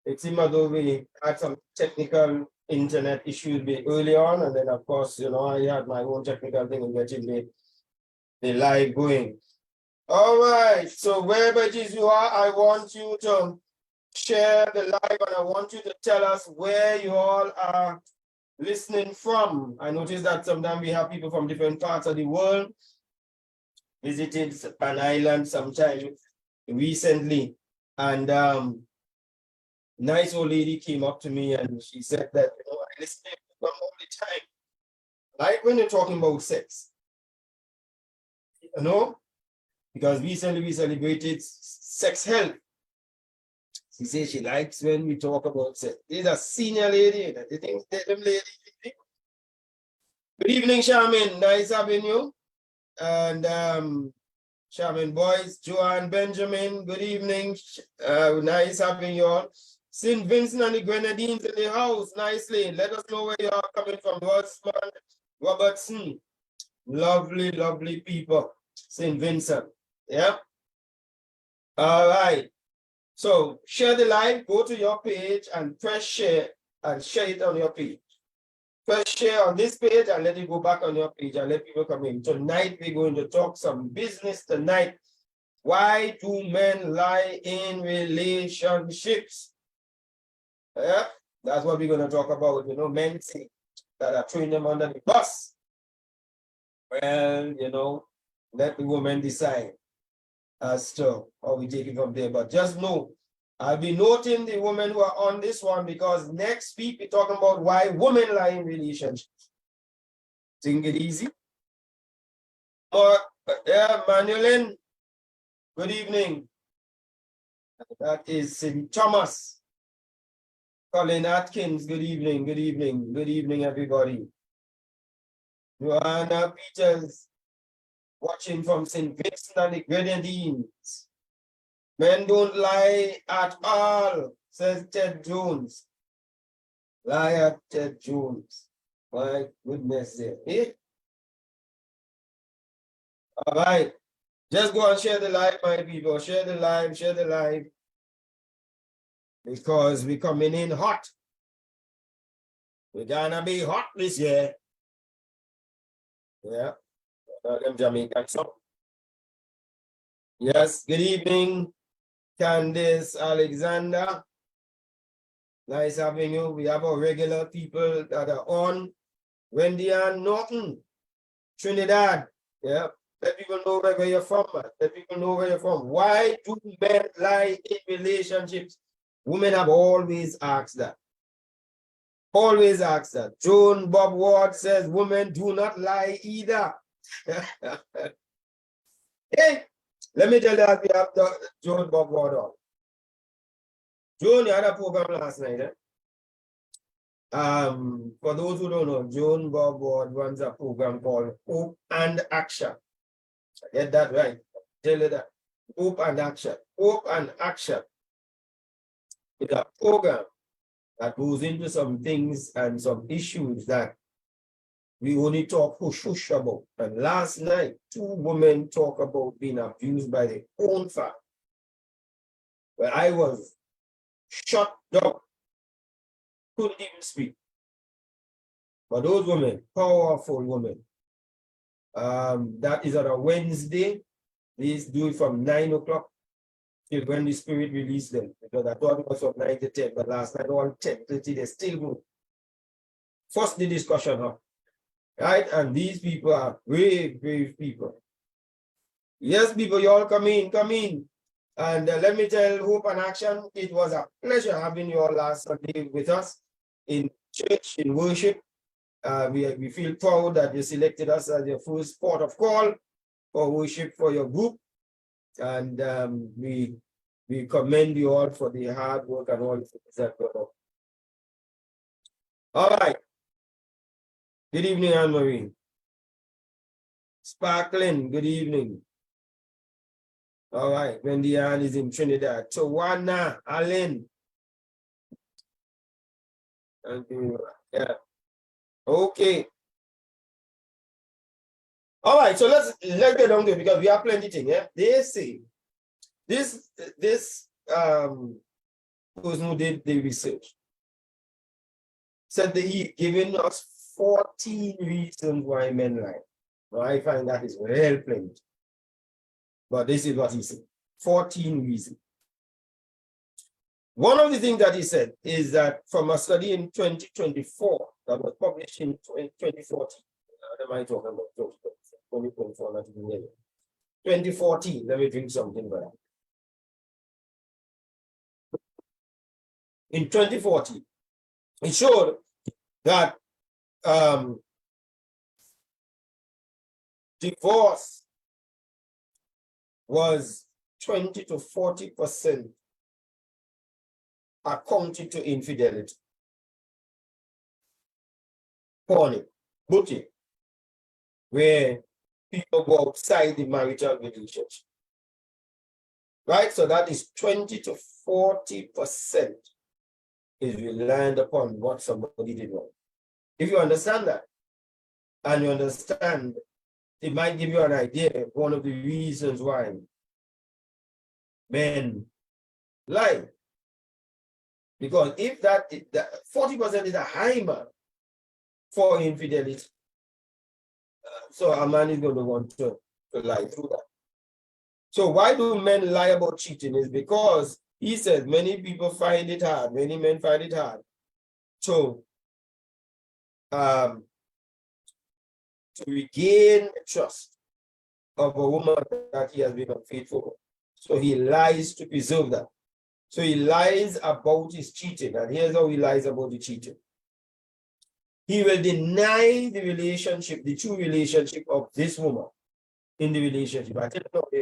It seemed as though we had some technical internet issues early on, and then of course, I had my own technical thing in getting the live going. All right, so wherever it is you are, I want you to share the live, and I want you to tell us where you all are listening from. I noticed that sometimes we have people from different parts of the world visited an island sometime recently, and nice old lady came up to me and she said that, I listen to them all the time. Like when you're talking about sex, because recently we celebrated sex health. She says she likes when we talk about sex. She's a senior lady. They think them lady. Good evening, Charmin. Nice having you. And Charmin boys, Joanne Benjamin, good evening. Nice having you all. St. Vincent and the Grenadines in the house, nicely. Let us know where you are coming from. Robertson. Lovely, lovely people. St. Vincent. Yeah. All right. So share the live, go to your page and press share and share it on your page. Press share on this page and let it go back on your page and let people come in. Tonight, we're going to talk some business tonight. Why do men lie in relationships? Yeah, that's what we're going to talk about. Men say that are throwing them under the bus. Well, let the woman decide as to how we take it from there. But just know, I'll be noting the women who are on this one because next week we're talking about why women lie in relationships. Think it easy. Yeah, Manuelin, good evening. That is St. Thomas. Colin Atkins, good evening, good evening, good evening, everybody. Joanna Peters, watching from St. Vincent and the Grenadines. Men don't lie at all, says Ted Jones. Lie at Ted Jones. My goodness there. Eh? All right. Just go and share the live, my people. Share the live, share the live. Because we're coming in hot. We're gonna be hot this year. Yeah. Them Jamaican song. Yes, good evening, Candice Alexander. Nice having you. We have our regular people that are on. Wendy Ann Norton, Trinidad. Yeah. Let people know where you're from, man. Let people know where you're from. Why do men lie in relationships? Women have always asked that. Always asked that. Joan Bob Ward says women do not lie either. Hey, let me tell you that we have Joan Bob Ward on. Joan, you had a program last night. Eh? For those who don't know, Joan Bob Ward runs a program called Hope and Action. Get that right. Tell you that. Hope and Action. Hope and Action. It's a program that goes into some things and some issues that we only talk hush about. And last night, 2 women talk about being abused by their own family. Well, I was shut down. Couldn't even speak. But those women, powerful women. That is on a Wednesday. Please do it from 9 o'clock till when the Spirit released them. Because I thought it was from 9 to 10, but last night all 10:30, they still go. First the discussion up. Right? And these people are brave, brave people. Yes, people, you all come in, come in. And let me tell Hope and Action, it was a pleasure having you all last Sunday with us in church, in worship. We feel proud that you selected us as your first port of call for worship for your group. And we commend you all for the hard work and all the things that go on. All right. Good evening, Anne-Marie. Sparkling, good evening. All right, Wendy Ann is in Trinidad. Tawana, Allen. Yeah. Okay. All right, so let's get down there because we have plenty of things. Yeah, they say this person who did the research, said that he given us 14 reasons why men lie. Now I find that is real plenty. But this is what he said. 14 reasons. One of the things that he said is that from a study in 2024 that was published in 2014, what am I talking about? 2024, not even yet. 2014, let me drink something for that. In 2014, it showed that divorce was 20 to 40% accounted to infidelity, porning, booting, where people go outside the marital relationship. Right? So that is 20 to 40% is reliant upon what somebody did wrong. If you understand that, and you understand, it might give you an idea of one of the reasons why men lie. Because if that 40% is a high mark for infidelity, so a man is going to want to lie through that. So why do men lie about cheating? Is because he says many people find it hard, many men find it hard to regain the trust of a woman that he has been unfaithful. So he lies to preserve that. So he lies about his cheating, and here's how he lies about the cheating. He will deny the relationship, the true relationship of this woman in the relationship. I tell you now,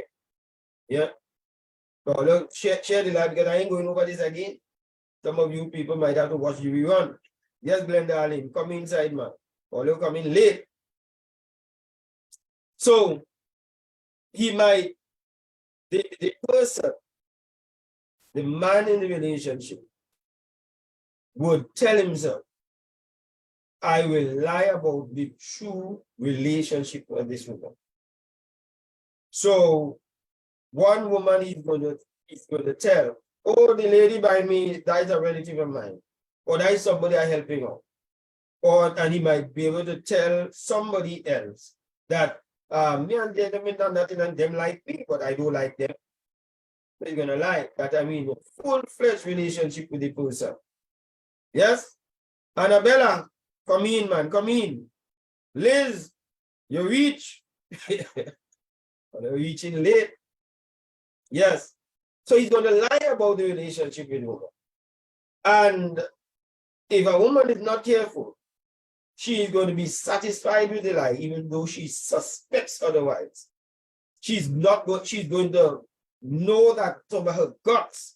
yeah. So look, share the live because I ain't going over this again. Some of you people might have to watch the rerun. Yes, Glenn darling, come inside, man. Or you come in late. So he might, the person, the man in the relationship would tell himself, I will lie about the true relationship of this woman. So one woman is going to tell, oh, the lady by me, that is a relative of mine, or that is somebody I'm helping out. And he might be able to tell somebody else that me and them have done nothing and them like me, but I don't like them. So he's gonna lie that I'm in a full-fledged relationship with the person. Yes? Annabella, come in, man, come in. Liz, you reach. You're reaching late. Yes. So he's going to lie about the relationship with woman. And if a woman is not careful, she is going to be satisfied with the lie, even though she suspects otherwise. She's going to know that over her guts,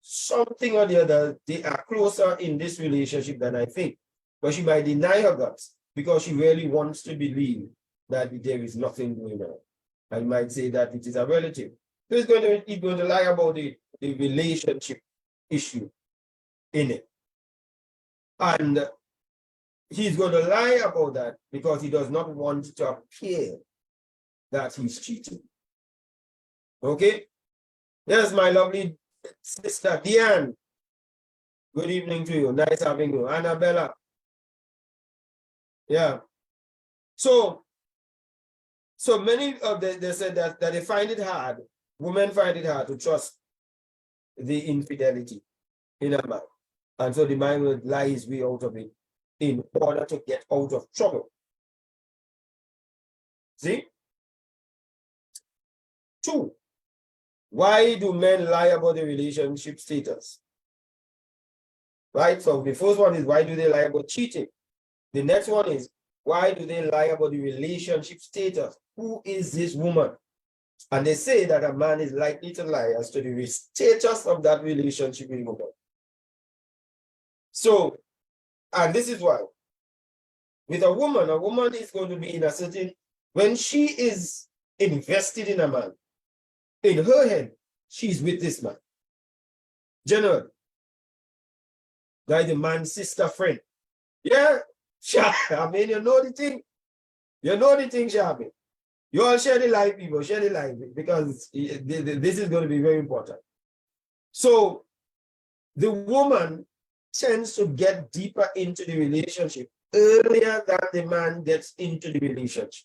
something or the other, they are closer in this relationship than I think. But she might deny her guts because she really wants to believe that there is nothing going on. I might say that it is a relative. So he's going to lie about the relationship issue in it. And he's going to lie about that because he does not want to appear that he's cheating. Okay? Yes, my lovely sister, Diane. Good evening to you. Nice having you. Annabella. Yeah. So many of they said that they find it hard, women find it hard to trust the infidelity in a man. And so the man will lie his way out of it in order to get out of trouble. See? 2, why do men lie about the relationship status? Right? So the first one is, why do they lie about cheating? The next one is, why do they lie about the relationship status? Who is this woman? And they say that a man is likely to lie as to the status of that relationship with woman. So, and this is why. With a woman is going to be in a certain, when she is invested in a man, in her head, she's with this man. General, like the man's sister friend. Yeah, I mean, you know the thing. You know the thing, Shabby. You all share the life, people, share the life, because this is going to be very important. So the woman tends to get deeper into the relationship earlier than the man gets into the relationship.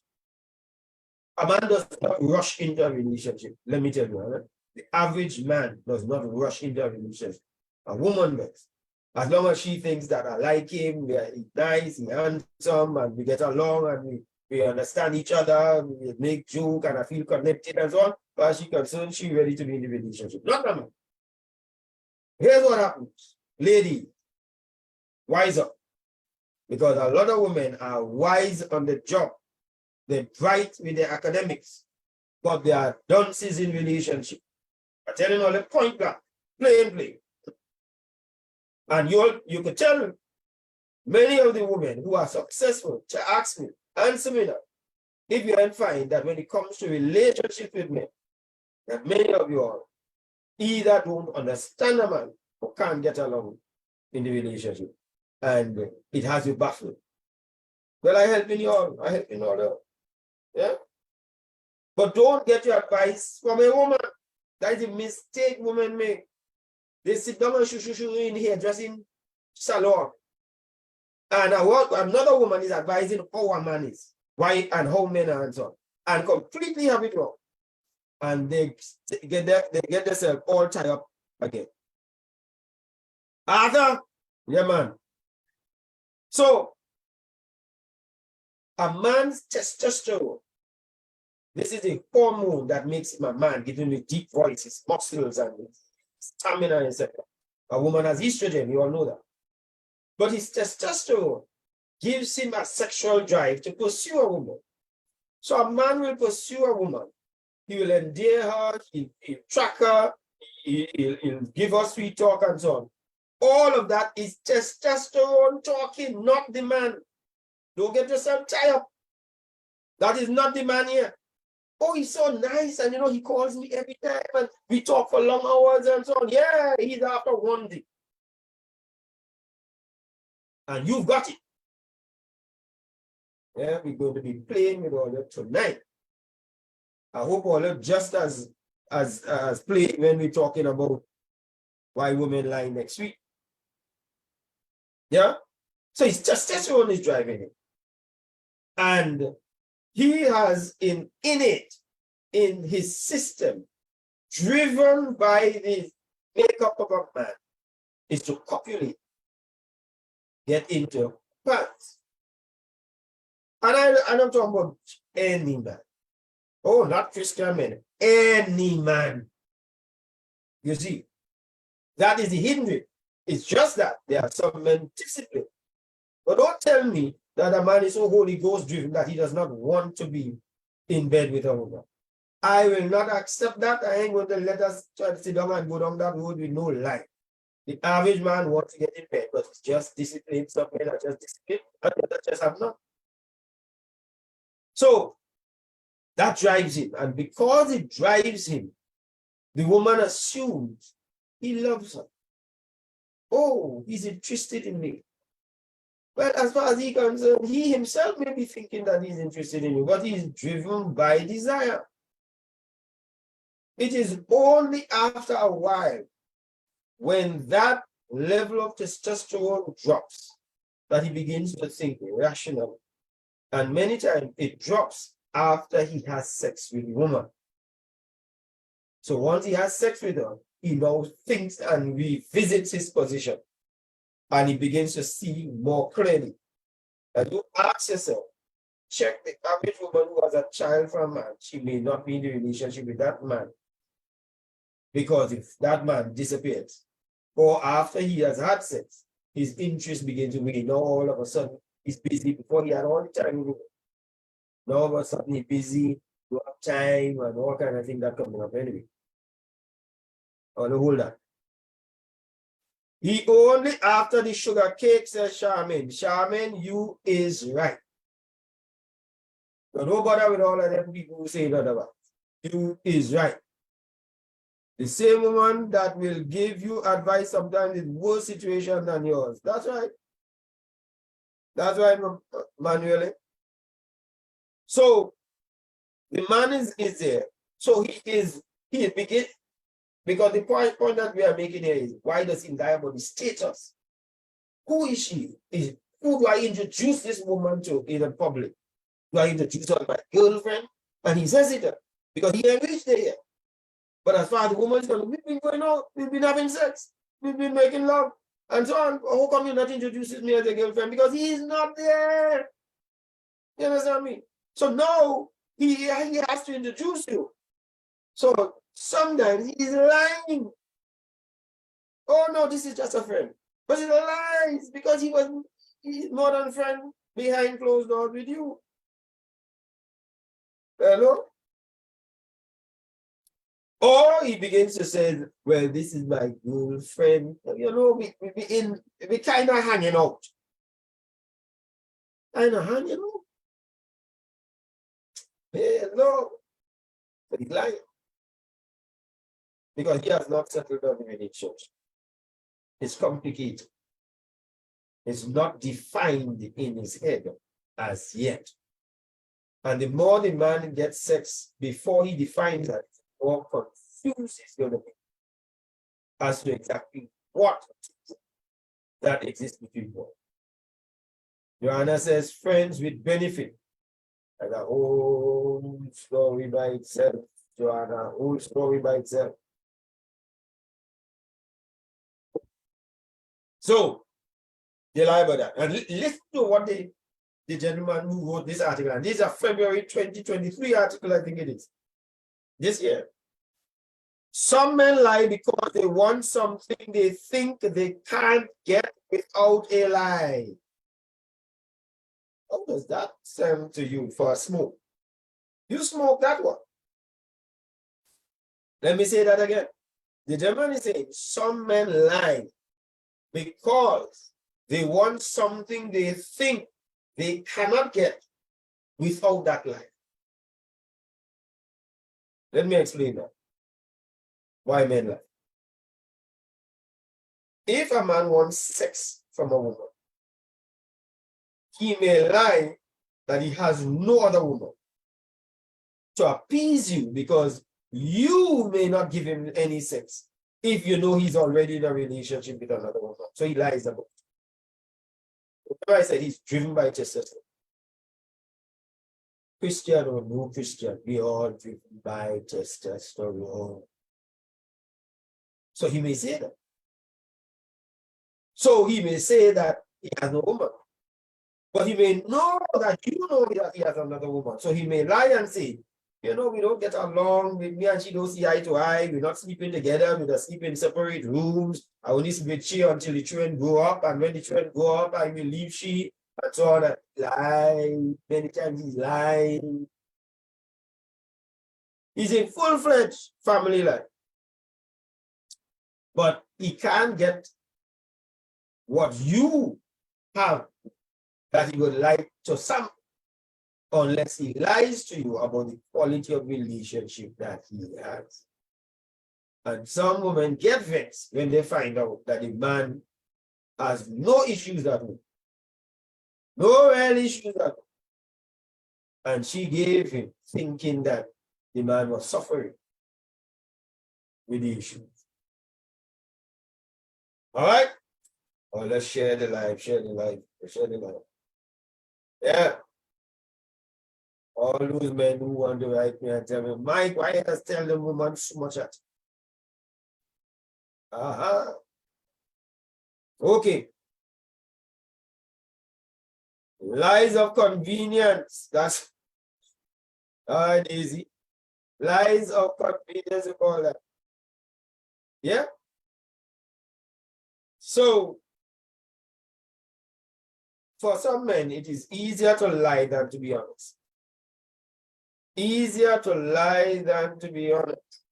A man does not rush into a relationship. Let me tell you, right? The average man does not rush into a relationship. A woman does. As long as she thinks that I like him, he's nice, he's handsome, and we get along, and we understand each other, we make joke, and I feel connected and so on, but as she's concerned, she's ready to be in the relationship. Not a man. Here's what happens. Lady, wise up. Because a lot of women are wise on the job. They're bright with their academics, but they are dunces in relationship. I'm telling you the point blank, plain. And you could tell many of the women who are successful to ask me, answer me now, if you can find that when it comes to relationship with men, that many of you all either don't understand a man or can't get along in the relationship. And it has you baffled. Well, I help in all. Yeah. But don't get your advice from a woman. That is a mistake women make. They sit down and shoo in the hairdressing salon. And another woman is advising how a man is, why and how men are and so on. And completely have it wrong. And they get themselves all tied up again. Arthur, yeah, man. So, a man's testosterone, this is a hormone that makes him a man, giving him a deep voice, his muscles and his stamina, etc. A woman has estrogen, you all know that. But his testosterone gives him a sexual drive to pursue a woman. So a man will pursue a woman. He will endear her, he'll track her, he'll give her sweet talk and so on. All of that is testosterone talking, not the man. Don't get yourself tied up. That is not the man here. Oh, he's so nice, and he calls me every time, and we talk for long hours and so on. Yeah, he's after one thing. And you've got it. Yeah, we're going to be playing with all that tonight. I hope all of just as playing when we're talking about why women lie next week. Yeah? So his testosterone is driving it. And he has innate in his system, driven by the makeup of a man, is to copulate, get into pants. And I'm talking about any man. Oh, not Christian men, any man. You see, that is the hindrance. It's just that there are some men disciplined. But don't tell me that a man is so Holy Ghost driven that he does not want to be in bed with a woman. I will not accept that. I ain't going to let us try to sit down and go down that road with no lie. The average man wants to get in bed, but it's just discipline. Some men are just disciplined, and others just have not. So that drives him. And because it drives him, the woman assumes he loves her. Oh, he's interested in me. Well, as far as he's concerned, he himself may be thinking that he's interested in you, but he's driven by desire. It is only after a while, when that level of testosterone drops, that he begins to think rationally. And many times it drops after he has sex with a woman. So once he has sex with her, he now thinks and revisits his position. And he begins to see more clearly. And you ask yourself, check the average woman who has a child from a man, she may not be in the relationship with that man. Because if that man disappears, or after he has had sex, his interest begins to wane. Now all of a sudden, he's busy. Before he had all the time. Now all of a sudden he's busy, you have time, and all kind of things that coming up anyway. On the whole that. He only after the sugar cake says Charmaine. Charmaine, you is right. So don't bother with all of them people who say that about. You is right. The same woman that will give you advice sometimes in worse situation than yours. That's right. That's right, Manuel. So the man is there. So he begins. Because the point that we are making here is, why does he lie about the status? Who is she? Who do I introduce this woman to in the public? Do I introduce her as my girlfriend? And he says it because he ain't reached there yet. But as far as the woman is concerned, we've been going out, we've been having sex, we've been making love, and so on. How come you're not introducing me as a girlfriend? Because he's not there. You understand me? So now he has to introduce you. So sometimes he's lying. Oh no, this is just a friend. But it's lies because he's more than a friend behind closed doors with you. Hello? Or he begins to say, well, this is my girlfriend. You know, we kind of hanging out. Kind of hanging out. Hello. But he's lying. Because he has not settled down in any church. It's complicated. It's not defined in his head as yet. And the more the man gets sex before he defines that, the more confused he's going to be as to exactly what that exists between them. Joanna says, friends with benefit. And a whole story by itself. Joanna, whole story by itself. So, they lie about that. And listen to what the gentleman who wrote this article, and this is a February 2023 article, I think it is, this year. Some men lie because they want something they think they can't get without a lie. How does that sound to you for a smoke? You smoke that one. Let me say that again. The gentleman is saying some men lie because they want something they think they cannot get without that lie. Let me explain that. Why men lie? If a man wants sex from a woman, he may lie that he has no other woman to appease you because you may not give him any sex if you know he's already in a relationship with another woman. So he lies about it. I said he's driven by testosterone. Christian or no Christian, we are driven by testosterone. So he may say that. So he may say that he has no woman. But he may know that you know that he has another woman. So he may lie and say, you know, we don't get along with me and she don't see eye to eye. We're not sleeping together. We're sleeping in separate rooms. I only sleep with she until the children grow up. And when the children grow up, I will leave she. And so on. Lie. Many times he's lying. He's in full-fledged family life. But he can't get what you have that he would like to some, unless he lies to you about the quality of relationship that he has. And some women get vexed when they find out that the man has no issues at all. No real issues at all. And she gave him thinking that the man was suffering with the issues. All right? Oh, let's share the life, share the life, share the life. Yeah. All those men who want to write me and tell me, Mike, why you just tell the woman so much at? Okay. Lies of convenience. That's all right, easy. Lies of convenience, we call that. Yeah. So, for some men, it is easier to lie than to be honest. Easier to lie than to be honest.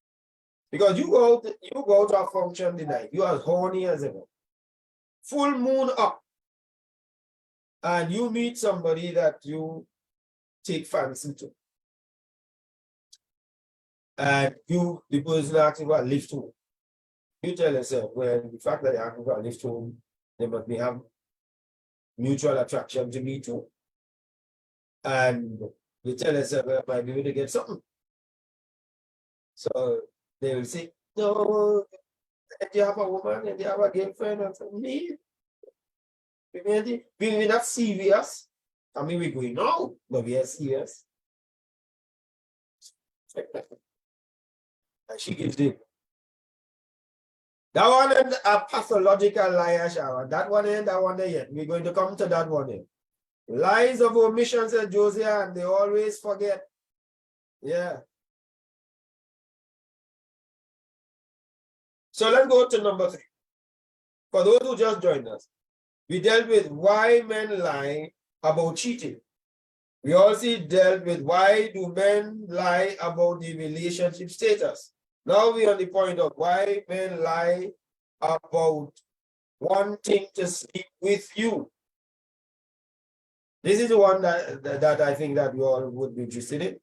Because you go to a function tonight, you are as horny as ever. Full moon up. And you meet somebody that you take fancy to. And the person asking for a lift home. You tell yourself, well, the fact that they're asking for a lift home, they must have mutual attraction to me too. And you tell yourself, well, I might be able to get something. So they will say, No, and you have a woman and you have a girlfriend and say, me, we're not serious. I mean, we're going out, but we are serious. And she gives it. That one and a pathological liar shower. That one and that one yet. We're going to come to that one in. Lies of omission, said Josiah, and they always forget. Yeah. So let's go to number 3. For those who just joined us, we dealt with why men lie about cheating. We also dealt with why do men lie about the relationship status. Now we're on the point of why men lie about wanting to sleep with you. This is the one that I think that you all would be interested in.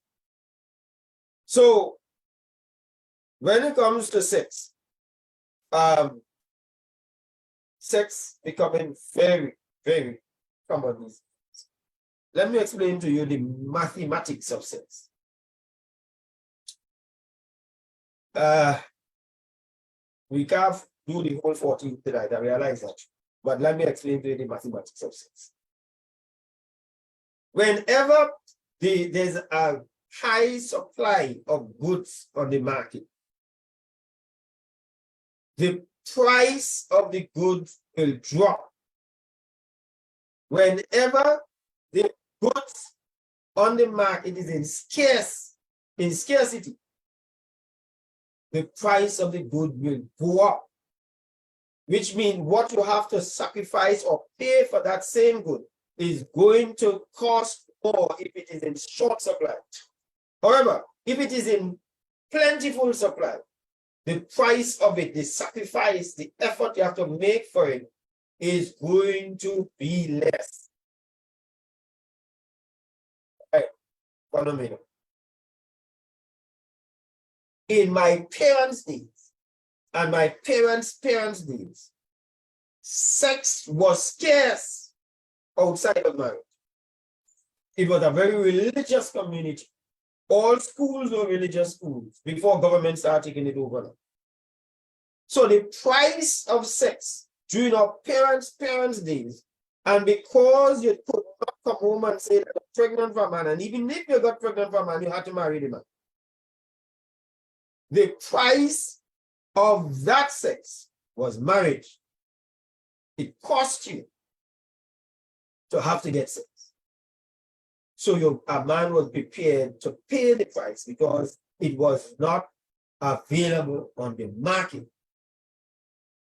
So when it comes to sex, sex becoming very, very common. Let me explain to you the mathematics of sex. We can't do the whole 14 tonight, I realize that. But let me explain to you the mathematics of sex. Whenever there's a high supply of goods on the market, the price of the goods will drop. Whenever the goods on the market is in scarcity, the price of the good will go up, which means what you have to sacrifice or pay for that same good is going to cost more if it is in short supply. However, if it is in plentiful supply, the price of it, the sacrifice, the effort you have to make for it is going to be less. Right, 1 minute. In my parents' days and my parents' days, sex was scarce outside of marriage. It was a very religious community. All schools were religious schools before government started taking it over. So the price of sex during our parents' days, and because you could not come home and say that you're pregnant for a man, and even if you got pregnant for a man, you had to marry the man. The price of that sex was marriage. It cost you to have to get sex. So a man was prepared to pay the price because it was not available on the market.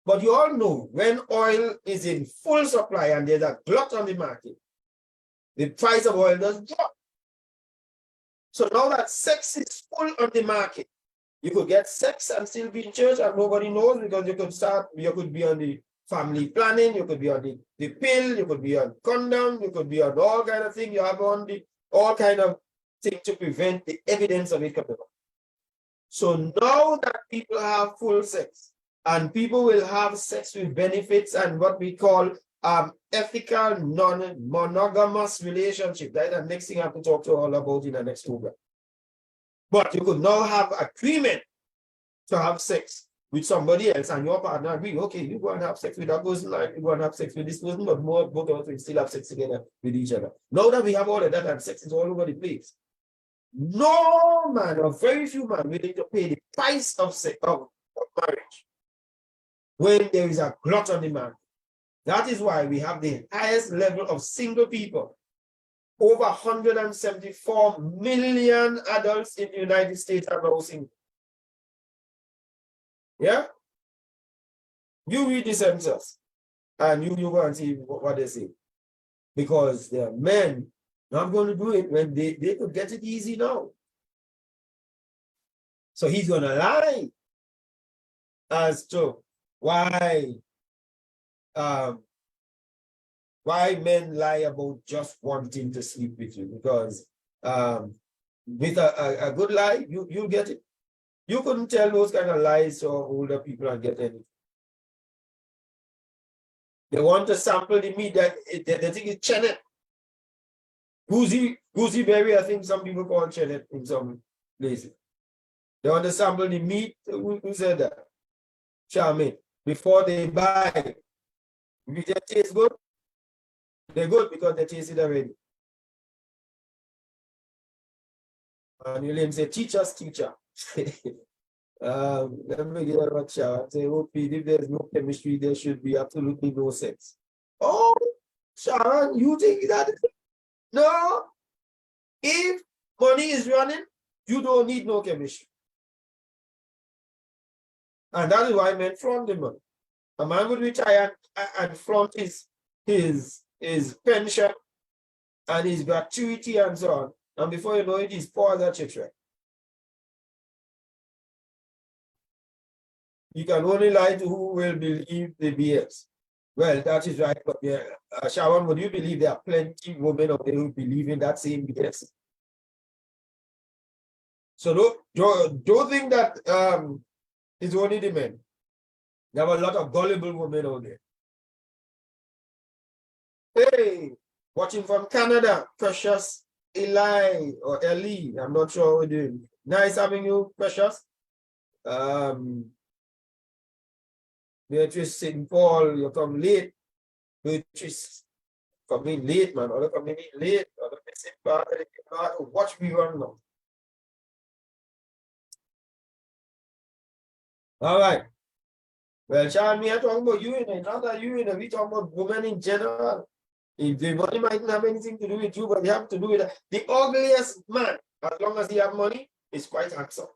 But you all know when oil is in full supply and there's a glut on the market, the price of oil does drop. So now that sex is full on the market, you could get sex and still be in church and nobody knows, because you could be on the family planning, you could be on the pill, you could be on condom, you could be on all kind of things, you have on all kind of things to prevent the evidence of it coming up. So now that people have full sex, and people will have sex with benefits and what we call ethical, non-monogamous relationship. That's the next thing I have to talk to all about in the next program. But you could now have agreement to have sex with somebody else, and your partner agree, okay, you go and have sex with that person, like you go and have sex with this person, but both of us will still have sex together with each other. Now that we have all of that and sex is all over the place, no man or very few men willing to pay the price of sex of marriage when there is a glut on the market. That is why we have the highest level of single people. Over 174 million adults in the United States are now single. Yeah? You read the census and you go and see what they say. Because the men not going to do it when they could get it easy now. So he's going to lie as to why men lie about just wanting to sleep with you, because with a good lie, you'll get it. You couldn't tell those kind of lies to older people and get anything. They want to sample the meat that they think it's chenet. Gooseberry, I think some people call chenet in some places. They want to sample the meat. Who said that? Charmaine. Before they buy it. If it tastes good, they're good because they taste it already. And you say, teacher. Let me get a shot. Say, oh, Pete, if there's no chemistry, there should be absolutely no sex. Oh, Sharon, you think that? No. If money is running, you don't need no chemistry. And that is why men flaunt the money. A man would retire and flaunt his pension and his gratuity and so on. And before you know it, he's poor as a children. You can only lie to who will believe the BS. Well, that is right. But yeah, Sharon, would you believe there are plenty of women out there who believe in that same BS? So don't think that it's only the men. There are a lot of gullible women out there. Hey, watching from Canada, Precious Eli or Ellie. I'm not sure what you're doing. Nice having you, Precious. Beatrice St. Paul, you come late. Beatrice coming late, man. Other coming in late. Other missing part. Watch me run now. All right. Well, Sean, me, I'm talking about you, not that you, we talking about women in general. If the money might not have anything to do with you, but you have to do with it. The ugliest man, as long as he have money, is quite handsome.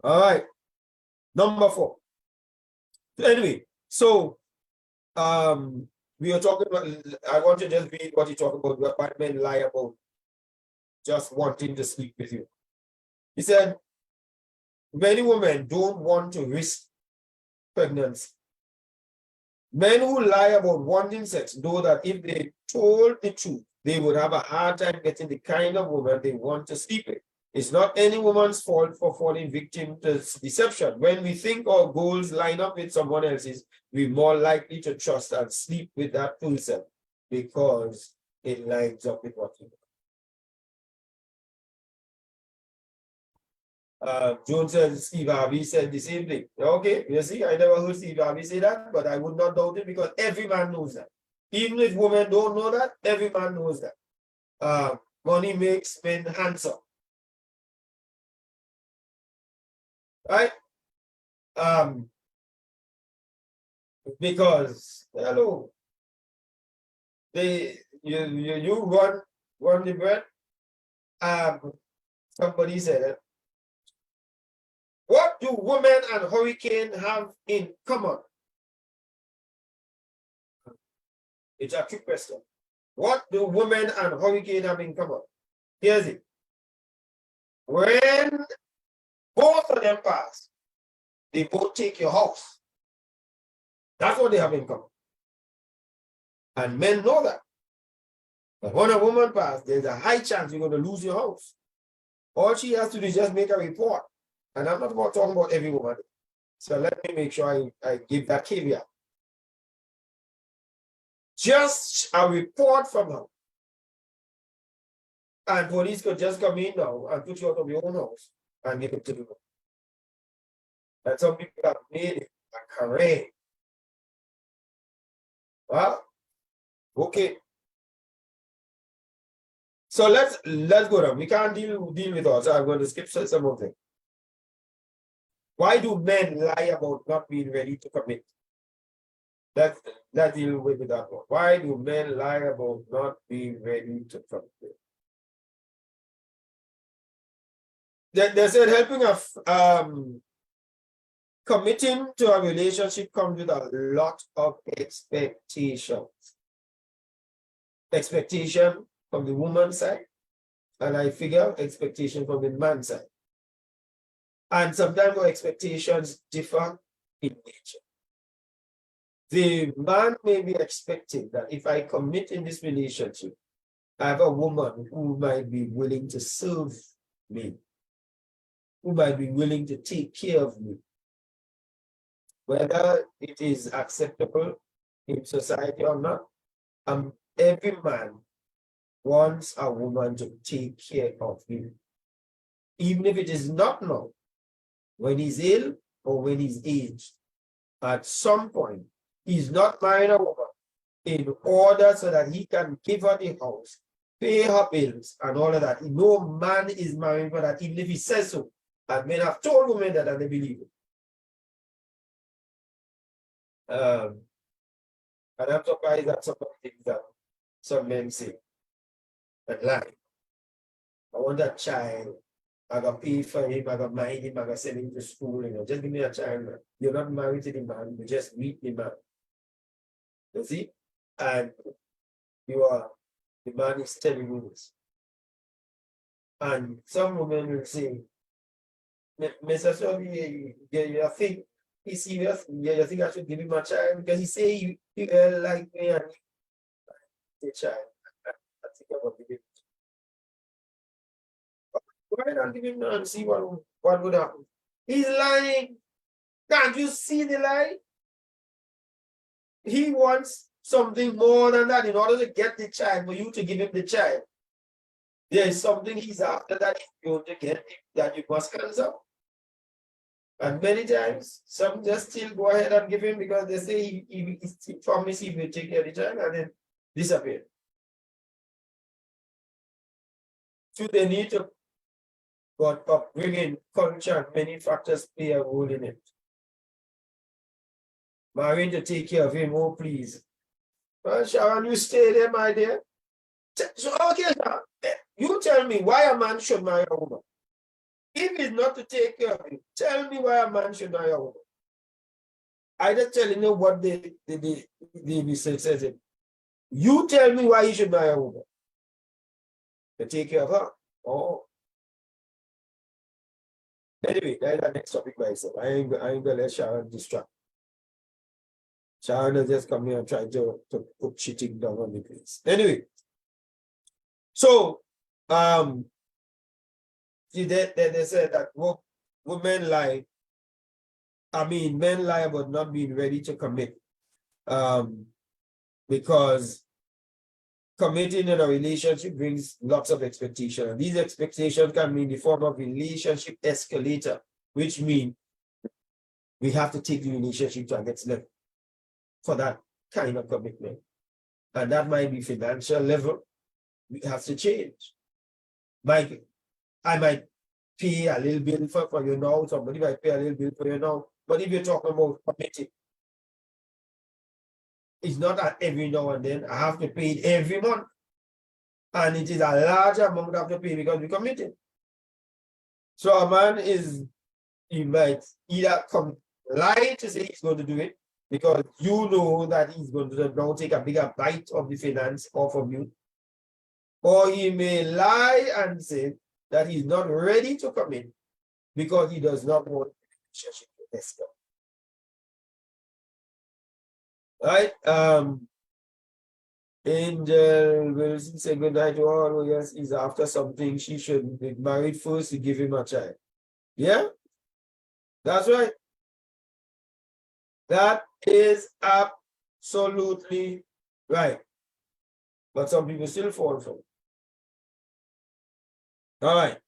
All right. Number 4. Anyway, so we are talking about, I want to just read what you talk about, what men lie about just wanting to sleep with you. He said, many women don't want to risk pregnancy. Men who lie about wanting sex know that if they told the truth, they would have a hard time getting the kind of woman they want to sleep with. It's not any woman's fault for falling victim to deception. When we think our goals line up with someone else's, we're more likely to trust and sleep with that person because it lines up with what we do. Joan says Steve Harvey said the same thing. Okay, you see, I never heard Steve Harvey say that, but I would not doubt it because every man knows that. Even if women don't know that, every man knows that. Money makes men handsome. Right? Because hello, you run the bread. Somebody said it. What do women and hurricane have in common? It's a trick question. What do women and hurricane have in common? Here's it. When both of them pass, they both take your house. That's what they have in common. And men know that. But when a woman passes, there's a high chance you're going to lose your house. All she has to do is just make a report. And I'm not talking about every woman. So let me make sure I give that caveat. Just a report from her. And police could just come in now and put you out of your own house and give it to them. And some people have made it a career. Well, okay. So let's go down. We can't deal with all. So I'm going to skip some of them. Why do men lie about not being ready to commit? Let's deal with that one. Why do men lie about not being ready to commit? They said helping committing to a relationship comes with a lot of expectations. Expectation from the woman's side, and I figure expectation from the man's side. And sometimes our expectations differ in nature. The man may be expecting that if I commit in this relationship, I have a woman who might be willing to serve me, who might be willing to take care of me. Whether it is acceptable in society or not, every man wants a woman to take care of him. even if it is not now, when he's ill or when he's aged, at some point, he's not marrying a woman in order so that he can give her the house, pay her bills, and all of that. No man is marrying for that, even if he says so. And men have told women that and they believe it. And I'm surprised at some of the things that some men say and lie. I want that child. I got pay for him. I got mind him. I got send him to school. Just give me a child, man. You're not married to the man. You just meet the man. You see? And the man is telling you this. And some women will say, Mr. Sobi, you think he's serious? You think I should give him a child? Because he say you like me and the child. I think I will give him. Why not give him and see what would happen? He's lying. Can't you see the lie? He wants something more than that in order to get the child, for you to give him the child. There is something he's after that he's going to get that you must answer. And many times, some just still go ahead and give him because they say he promised he will take care of the child and then disappear. So they need to, but upbringing, culture, and many factors play a role in it. Marrying to take care of him, oh please. Well, Sharon, you stay there, my dear. So, okay, Sharon, you tell me why a man should marry a woman. If it's not to take care of him, tell me why a man should marry a woman. I just telling you what the research says. You tell me why he should marry a woman. To take care of her. Oh. Anyway, that's the next topic by itself. I ain't gonna let Sharon distract. Sharon has just come here and try to put cheating down on the place. Anyway, so they said that women lie. I mean, men lie about not being ready to commit. Because committing in a relationship brings lots of expectations. And these expectations can be in the form of relationship escalator, which means we have to take the relationship to our next level for that kind of commitment. And that might be financial level. We have to change. I might pay a little bill for you now, somebody might pay a little bill for you now. But if you're talking about committing, it's not that every now and then. I have to pay it every month. And it is a large amount I have to pay because we committed. So a man he might either lie to say he's going to do it because you know that he's going to now take a bigger bite of the finance off of you. Or he may lie and say that he's not ready to commit because he does not want the relationship to escalate. Right? Angel Wilson said good night to all. Oh, yes, he's after something. She should be married first to give him a child. Yeah? That's right. That is absolutely right. But some people still fall for it. All right.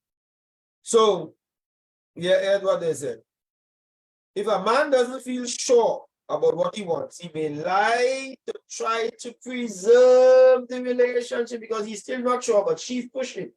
So, yeah, here's what they said. If a man doesn't feel sure about what he wants, he may lie to try to preserve the relationship because he's still not sure, but she's pushing.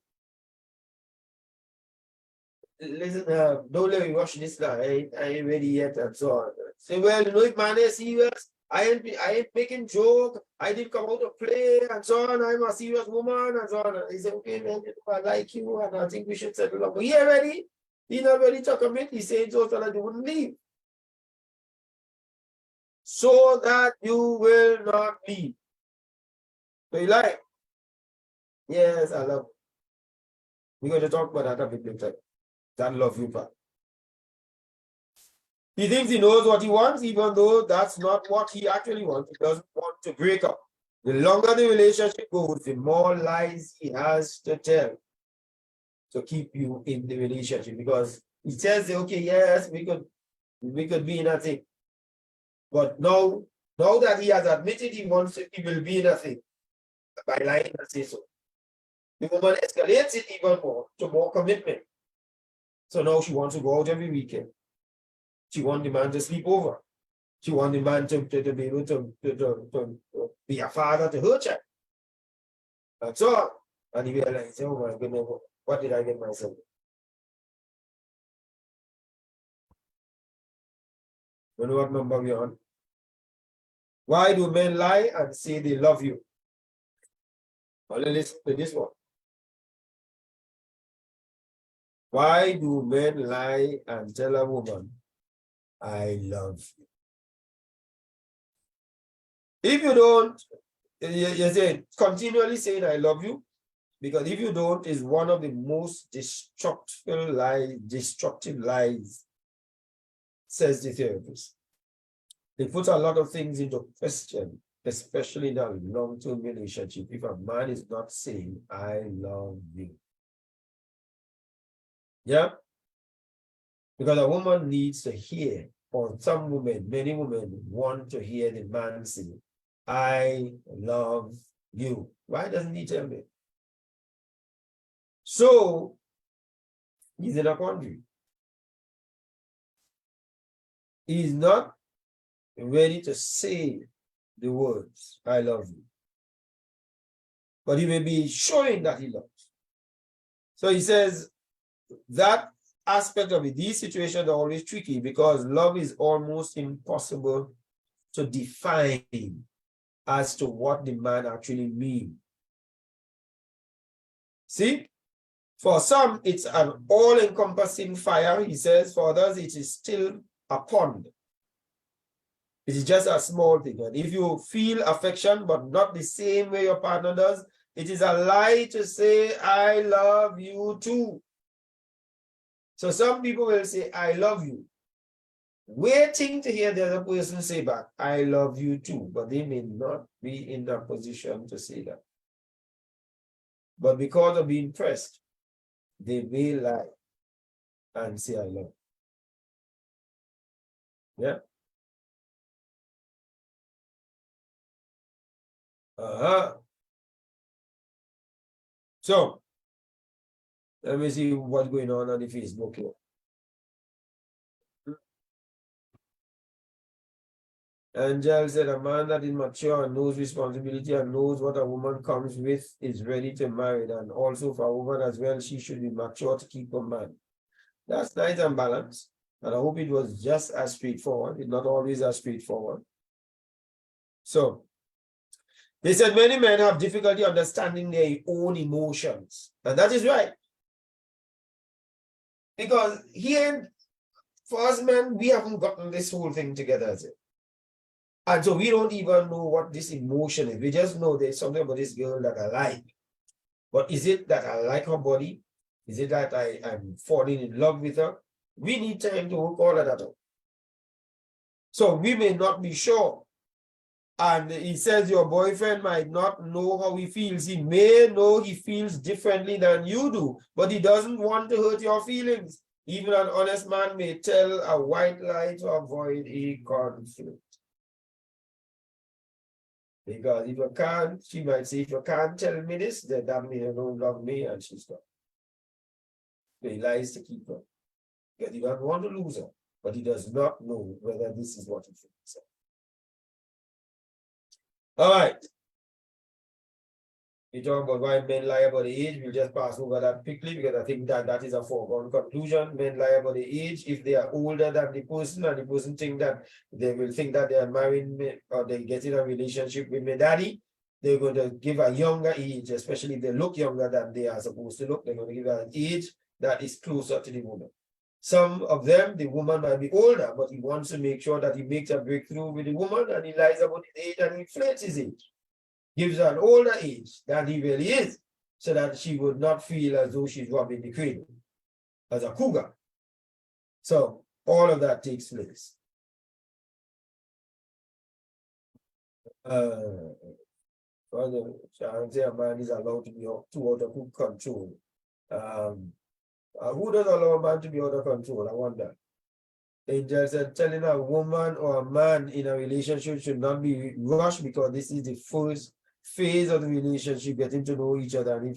Listen, don't let me watch this now. I ain't ready yet, and so on. Say, well, you know, if man is serious, I ain't making joke. I didn't come out to play, and so on. I'm a serious woman, and so on. He said, okay, man, I like you, and I think we should settle down. But he ain't ready. He's not ready to commit. He's saying so that you wouldn't leave. So that you will not leave. So you like? Yes, I love. We're going to talk about that a bit later. That love you part. He thinks he knows what he wants, even though that's not what he actually wants. He doesn't want to break up. The longer the relationship goes, the more lies he has to tell to keep you in the relationship. Because he tells you, okay, yes, we could be in a thing. But now that he has admitted he wants it, he will be in a thing by lying and say so. The woman escalates it even more to more commitment. So now she wants to go out every weekend. She wants the man to sleep over. She wants the man to be able to be a father to her child. That's all. And he realized, oh my goodness, what did I get myself? You know what number we're on? Why do men lie and say they love you? Well, listen to this one. Why do men lie and tell a woman, I love you? If you don't, you say continually saying I love you, because if you don't, is one of the most destructive lies, says the therapist. It puts a lot of things into question, especially in a long-term relationship, if a man is not saying I love you. Yeah? Because a woman needs to hear, or some women, many women want to hear the man say, I love you. Why doesn't he tell me? So, he's in a quandary. He's not ready to say the words, I love you. But he may be showing that he loves. So he says that aspect of it, these situations are always tricky because love is almost impossible to define as to what the man actually means. See? For some, it's an all-encompassing fire, he says. For others, it is still a pond. It is just a small thing. And if you feel affection, but not the same way your partner does, it is a lie to say, I love you too. So some people will say, I love you, waiting to hear the other person say back, I love you too. But they may not be in that position to say that. But because of being pressed, they may lie and say, I love you. Yeah. So, let me see what's going on the Facebook here. Angel said, a man that is mature and knows responsibility and knows what a woman comes with is ready to marry. And also for a woman as well, she should be mature to keep a man. That's nice and balanced. And I hope it was just as straightforward. It's not always as straightforward. So, they said many men have difficulty understanding their own emotions. And that is right. Because here, for us men, we haven't gotten this whole thing together as it. And so we don't even know what this emotion is. We just know there's something about this girl that I like. But is it that I like her body? Is it that I'm falling in love with her? We need time to work all of that out. So we may not be sure. And he says your boyfriend might not know how he feels. He may know he feels differently than you do, but he doesn't want to hurt your feelings. Even an honest man may tell a white lie to avoid a conflict. Because if you can't, she might say, if you can't tell me this, then that means you don't love me, and she's gone. So he lies to keep her. Because he doesn't want to lose her, but he does not know whether this is what he thinks. All right. We talk about why men lie about the age. We'll just pass over that quickly because I think that is a foregone conclusion. Men lie about the age if they are older than the person and the person think that they will think that they are marrying me or they get in a relationship with my daddy. They're going to give a younger age, especially if they look younger than they are supposed to look. They're going to give an age that is closer to the woman. Some of them, the woman might be older, but he wants to make sure that he makes a breakthrough with the woman and he lies about his age and he inflates his age. Gives her an older age than he really is, so that she would not feel as though she's robbing the cradle as a cougar. So all of that takes place. A man is allowed to be too out of control. Who does allow a man to be out of control? I wonder. Angel said telling a woman or a man in a relationship should not be rushed because this is the first phase of the relationship, getting to know each other. And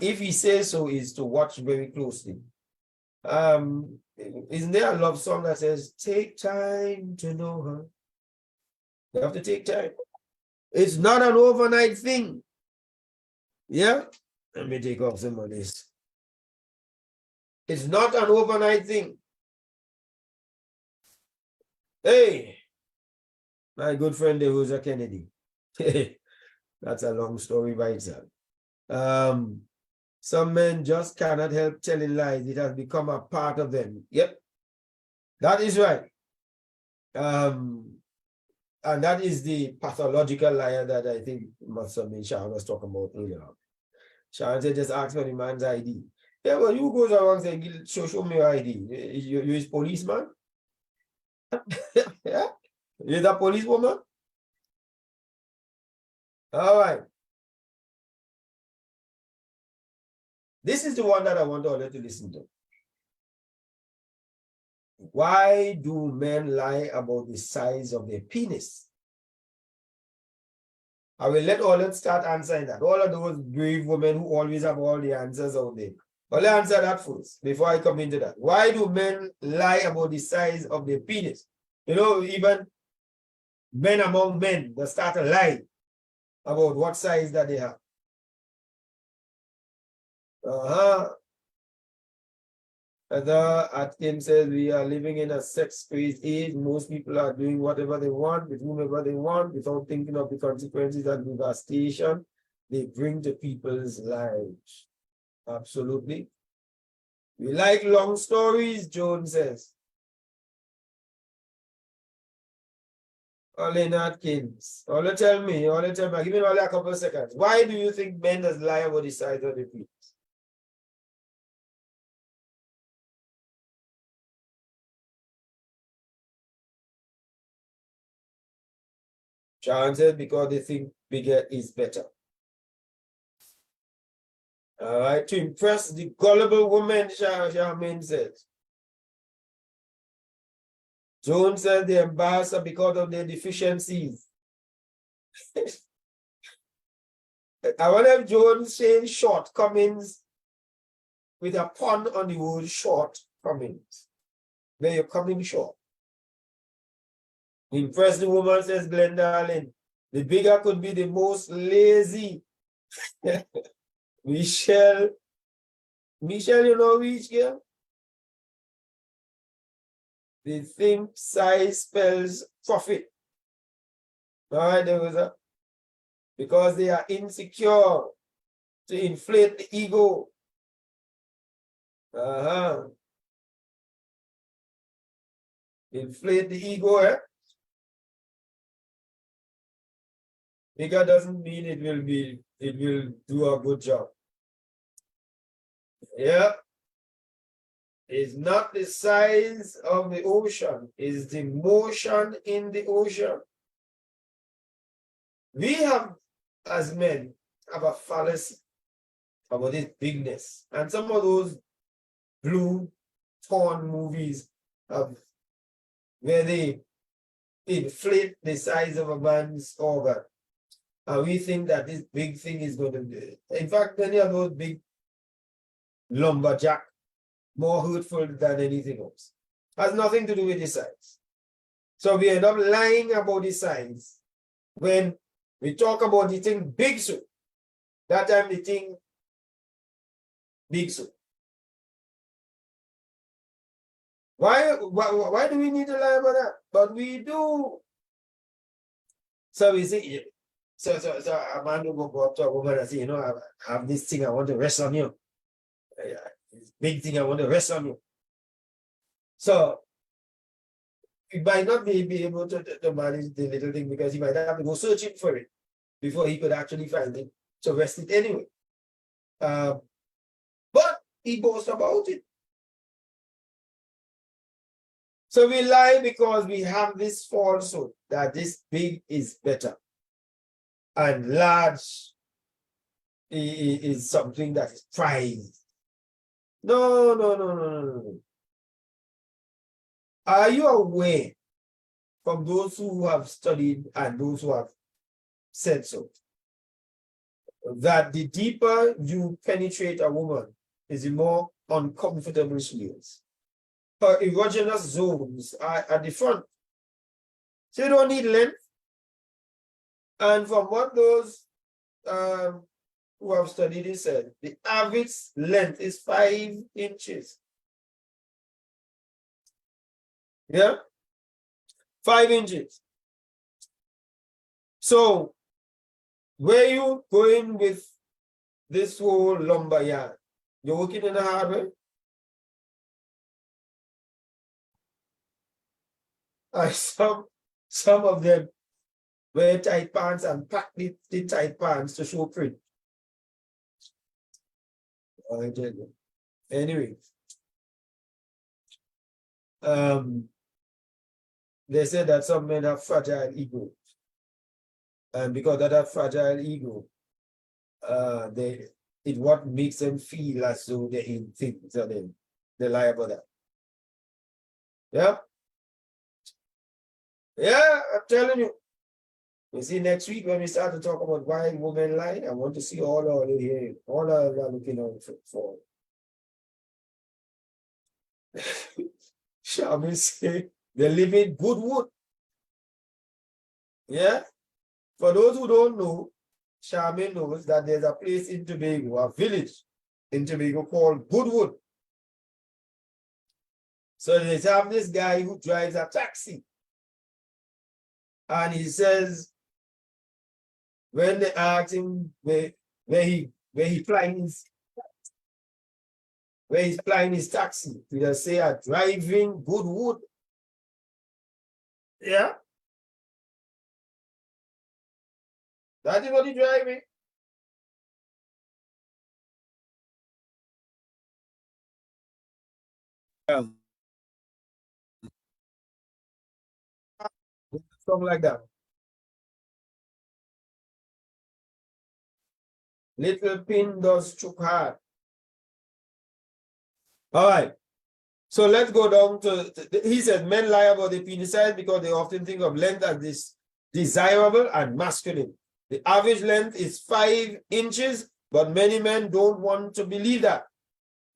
if he says so, is to watch very closely. Isn't there a love song that says, take time to know her? You have to take time. It's not an overnight thing. Yeah? Let me take off some of this. It's not an overnight thing. Hey, my good friend, Rosa Kennedy. That's a long story by itself. Some men just cannot help telling lies. It has become a part of them. Yep, that is right. And that is the pathological liar that I think must have been Sharon was talking about earlier. Sharon said, just ask for the man's ID. Yeah, well, you go around saying, show me your ID. You is policeman? Yeah? You're the policewoman? All right. This is the one that I want all to listen to. Why do men lie about the size of their penis? I will let all start answering that. All of those brave women who always have all the answers out there. I'll answer that first before I come into that. Why do men lie about the size of their penis? You know, even men among men, they start to lie about what size that they have. Atkins says we are living in a sex-crazed age. Most people are doing whatever they want with whomever they want without thinking of the consequences and devastation they bring to people's lives. Absolutely. We like long stories, Jones says. Olin Atkins. Tell me, give me only a couple of seconds. Why do you think men does lie about the size of the penis? Sharon said because they think bigger is better. All right, to impress the gullible woman, Charmaine says. Jones said they embarrass her because of their deficiencies. I wonder if Jones saying shortcomings with a pun on the word shortcomings. Where you're coming short. Impress the woman, says Glenda Allen. The bigger could be the most lazy. Michelle, you know which girl? They think size spells profit. All right, there was a because they are insecure to inflate the ego. Inflate the ego, eh? Bigger doesn't mean it will do a good job. Yeah. It's not the size of the ocean, it's the motion in the ocean. We have, as men, have a fallacy about this bigness. And some of those blue porn movies have where they inflate the size of a man's organ. And we think that this big thing is going to be. In fact, many of those big lumberjack more hurtful than anything else. Has nothing to do with the size. So we end up lying about the size when we talk about the thing big so. That time the thing big so. Why do we need to lie about that? But we do. So we say, so a man will go up to a woman and say, you know, I have this thing I want to rest on you. This big thing I want to rest on you. So he might not be able to manage the little thing because he might have to go searching for it before he could actually find it to rest it anyway. But he boasts about it. So we lie because we have this falsehood that this big is better and large is something that is prized. No. Are you aware from those who have studied and those who have said so that the deeper you penetrate a woman is the more uncomfortable space. Her erogenous zones are at the front. So you don't need length. And from what those who have studied it said, the average length is 5 inches. Yeah? 5 inches. So where you going with this whole lumber yard? You're working in the hardware? Some of them wear tight pants and pack the tight pants to show print. Anyway, they said that some men have fragile ego. And because of that fragile ego, it what makes them feel as though they're in things and they lie about that. Yeah? Yeah, I'm telling you. You see, next week when we start to talk about why women lie, I want to see all of you here, all of you are looking out for. Shall we say they live in Goodwood? Yeah? For those who don't know, Charmaine knows that there's a place in Tobago, a village in Tobago called Goodwood. So they have this guy who drives a taxi. And he says, when they ask him where he's flying his taxi, he just say, "I'm driving Goodwood." Yeah. That is what he's driving. Something like that. Little pin does chook hard. All right. So let's go down to, he said men lie about the penis size because they often think of length as this desirable and masculine. The average length is 5 inches, but many men don't want to believe that.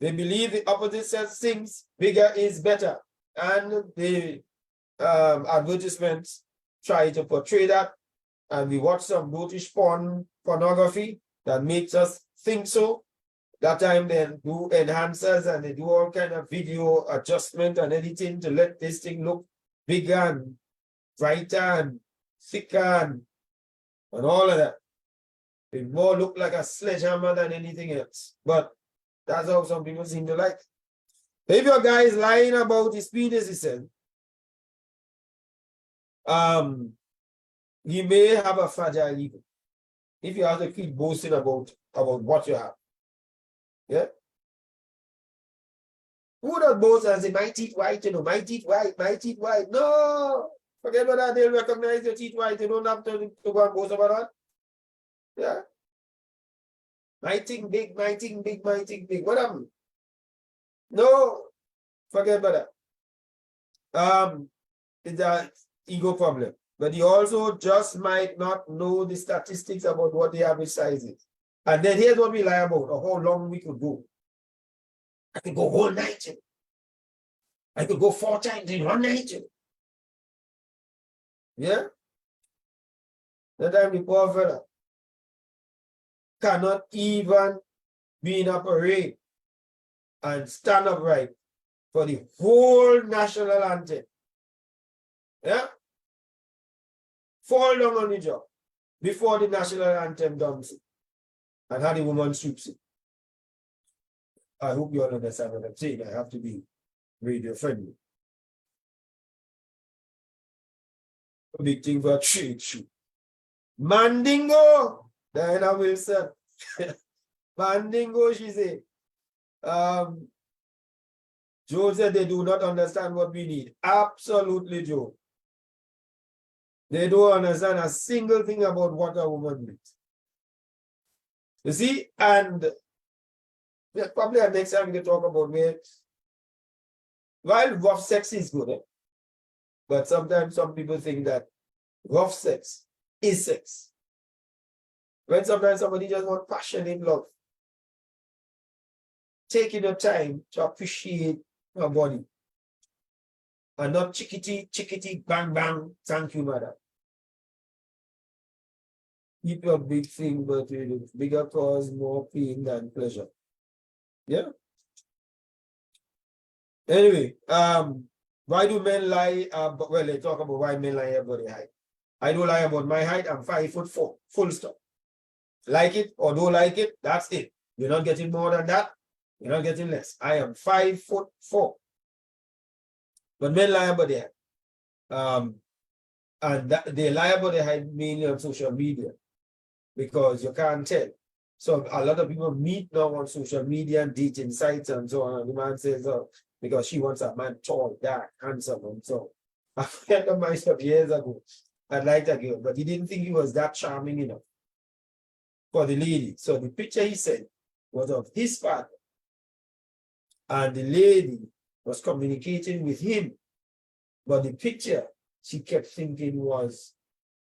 They believe the opposite sex thinks bigger is better. And the advertisements try to portray that. And we watch some brutish pornography that makes us think so. That time they do enhancers and they do all kind of video adjustment and editing to let this thing look bigger and brighter and thicker and all of that. It more look like a sledgehammer than anything else. But that's how some people seem to like. If your guy is lying about his penis, he said, he may have a fragile ego. If you have to keep boasting about what you have. Yeah. Who does boast and say, my teeth white, you know, my teeth white, my teeth white? No. Forget about that. They'll recognize your teeth white. You don't have to go and boast about that. Yeah. My thing big, my thing big, my thing big. What happened? No. Forget about that. It's an ego problem. But he also just might not know the statistics about what the average size is. And then here's what we lie about, or how long we could go. I could go whole night. I could go 4 times in 1 night. Yeah? That time the poor fella cannot even be in a parade and stand upright for the whole national anthem. Yeah? Fall down on the job before the national anthem dumps it and how the woman sweeps it. I hope you all understand what I'm saying. I have to be radio friendly. A big thing for a trade show. Mandingo, Diana Wilson. Mandingo, she said. Joe said they do not understand what we need. Absolutely, Joe. They don't understand a single thing about what a woman needs. You see, and probably next time we can talk about where, while rough sex is good, but sometimes some people think that rough sex is sex. When sometimes somebody just wants passion in love. taking your time to appreciate her body. And not chickity, chickity, bang, bang, thank you, madam. Keep your big thing, but bigger cause more pain than pleasure. Yeah. Anyway, why do men lie? Well, they talk about why men lie about their height. I don't lie about my height. I'm 5'4", full stop. Like it or don't like it, that's it. You're not getting more than that. You're not getting less. I am 5'4". But men lie about their height. And they lie about their height mainly on social media because you can't tell. So a lot of people meet now on social media and dating sites and so on. And the man says, oh, because she wants a man tall, dark, handsome, and so. A friend of mine some years ago, I'd liked a girl, but he didn't think he was that charming enough for the lady. So the picture he sent was of his father. And the lady was communicating with him. But the picture she kept thinking was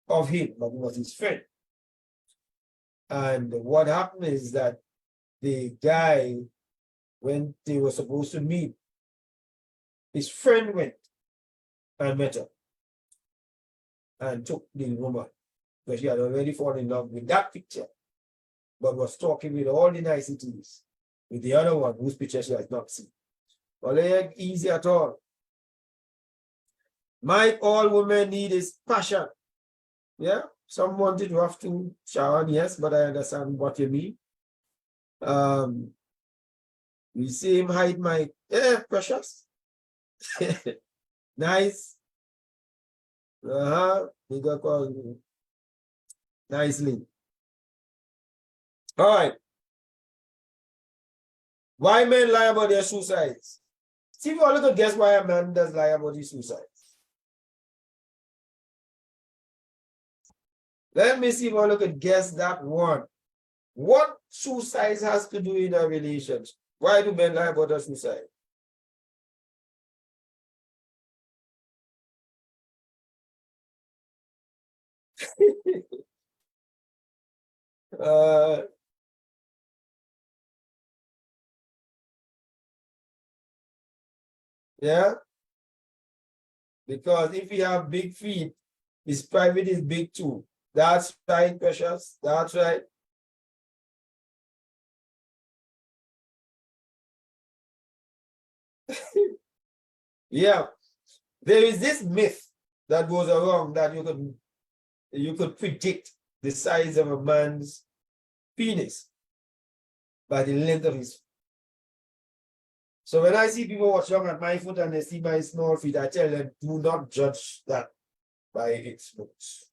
of him, but it was his friend. And what happened is that the guy, when they were supposed to meet, his friend went and met her and took the woman because she had already fallen in love with that picture, but was talking with all the niceties with the other one whose picture she has not seen. Well, it ain't easy at all. All women need is passion. Yeah, some wanted to have to shower, yes, but I understand what you mean. We same height, Mike. Yeah, precious. Nice. Bigger call. Nicely. All right. Why men lie about their shoe size? See if you all could guess why a man does lie about his shoe size. Let me see if all could guess that one. What shoe size has to do in a relationship? Why do men lie about their shoe size? Yeah, because if you have big feet, his private is big too. That's right, precious. That's right. Yeah, there is this myth that goes around that you could predict the size of a man's penis by the length of his. So when I see people watch long at my foot and they see my small feet, I tell them, do not judge that by its looks.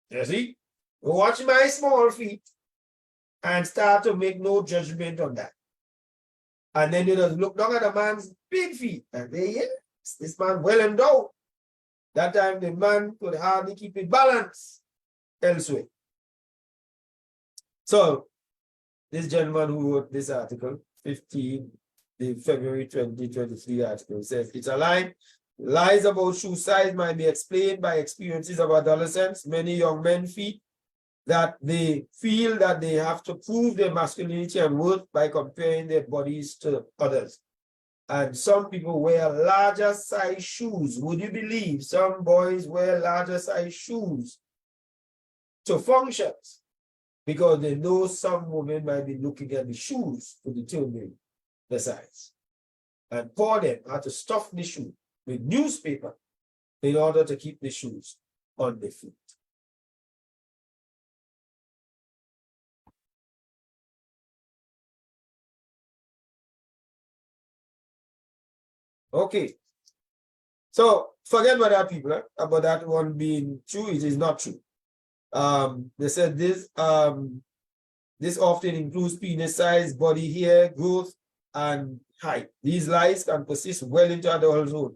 You see? Watch my small feet and start to make no judgment on that. And then you just look down at a man's big feet and say, yes, this man well endowed. That time the man could hardly keep it balanced elsewhere. So this gentleman who wrote this article, the February 2023 article, says it's a lie. Lies about shoe size might be explained by experiences of adolescence. Many young men feel that they have to prove their masculinity and worth by comparing their bodies to others. And some people wear larger size shoes. Would you believe some boys wear larger size shoes to functions because they know some women might be looking at the shoes to determine the size. And poor them had to stuff the shoe with newspaper in order to keep the shoes on the feet. Okay. So forget about that, people, about that one being true. It is not true. They said this often includes penis size, body hair, growth, and height. These lies can persist well into adulthood.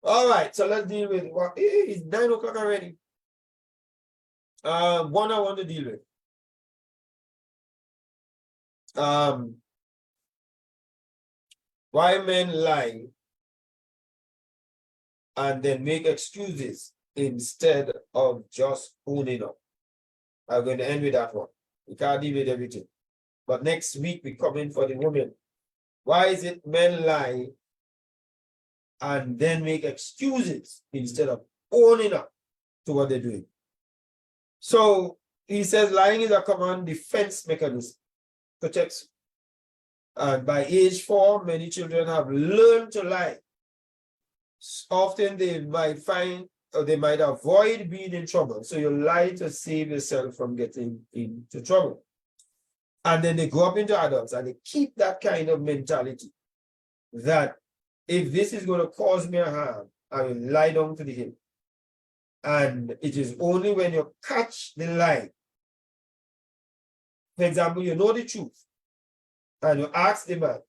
All right, so let's deal with what it's 9 o'clock already. One I want to deal with. Why men lie and then make excuses instead of just owning up. I'm going to end with that one. We can't deal with everything. But next week we come in for the women. Why is it men lie and then make excuses instead of owning up to what they're doing? So he says lying is a common defense mechanism, protects. And by age 4, many children have learned to lie. Often they might find or they might avoid being in trouble. So you lie to save yourself from getting into trouble. And then they grow up into adults and they keep that kind of mentality that if this is going to cause me a harm, I will lie down to the hill. And it is only when you catch the lie, for example, you know the truth, and you ask the man,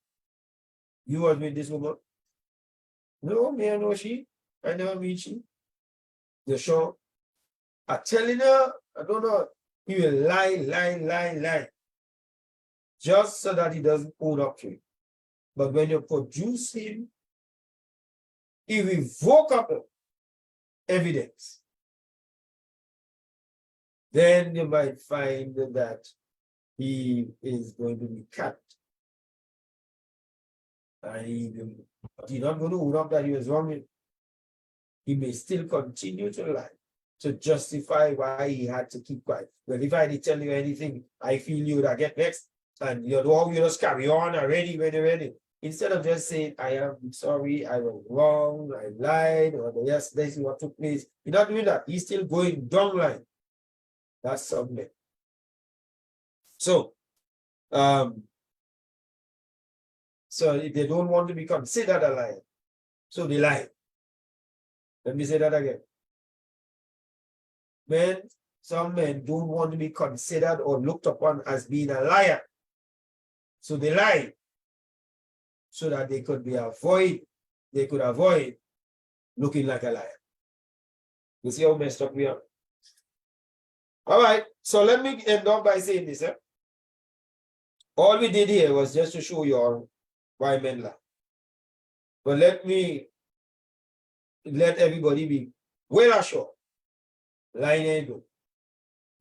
you was with this woman? No, me I know she. I never meet she. You sure? I'm telling her, I don't know. He will lie, just so that he doesn't own up to it. But when you produce him, irrevocable evidence, then you might find that he is going to be cut. And he's not going to own up that he was wrong. He may still continue to lie to justify why he had to keep quiet. Well, if I didn't tell you anything, I feel you would get vexed, and you just carry on already when you're ready. Instead of just saying, I am sorry, I was wrong, I lied, or yes, this is what took place. You're not doing that. He's still going down line. That's something. So, so if they don't want to be considered a liar, so they lie. Let me say that again. Some men don't want to be considered or looked upon as being a liar. So they lie so that they could avoid looking like a liar. You see how messed up we are? All right, so let me end up by saying this. All we did here was just to show you all why men lie. But let everybody be well assured, lying ain't good.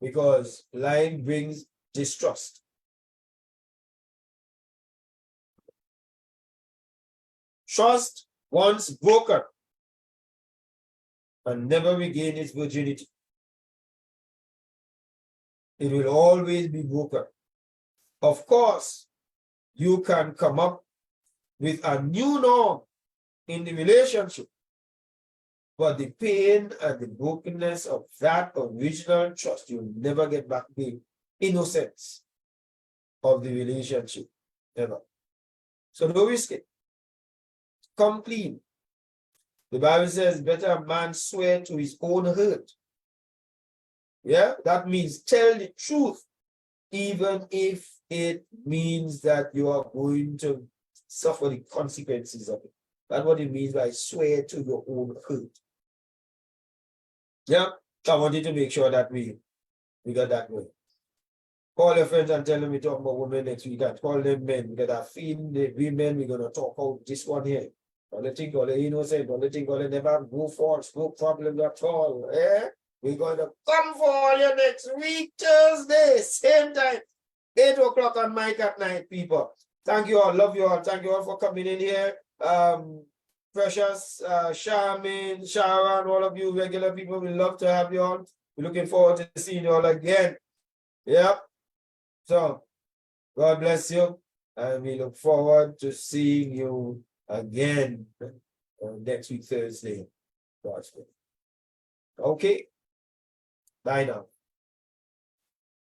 Because lying brings distrust. Trust once broken and never regain its virginity. It will always be broken. Of course, you can come up with a new norm in the relationship, but the pain and the brokenness of that original trust, you'll never get back the innocence of the relationship, ever. So don't risk it. Come clean. The Bible says, better a man swear to his own hurt. Yeah, that means tell the truth, even if it means that you are going to suffer the consequences of it. That's what it means by swear to your own hurt. Yeah, I wanted to make sure that we got that way. Call your friends and tell them we talk about women next week. And call them men, because I feel the women, we're going to talk about this one here. Don't they think all the innocent, don't they think all they never go false, no problem at all. Eh? We're going to come for you next week, Thursday, same time, 8 o'clock on Mike at Night, people. Thank you all, love you all. Thank you all for coming in here. Precious, Charmaine, Sharon, all of you regular people, we love to have you on. We're looking forward to seeing you all again. Yep. So, God bless you. And we look forward to seeing you again next week, Thursday. God's will. Okay. Bye now.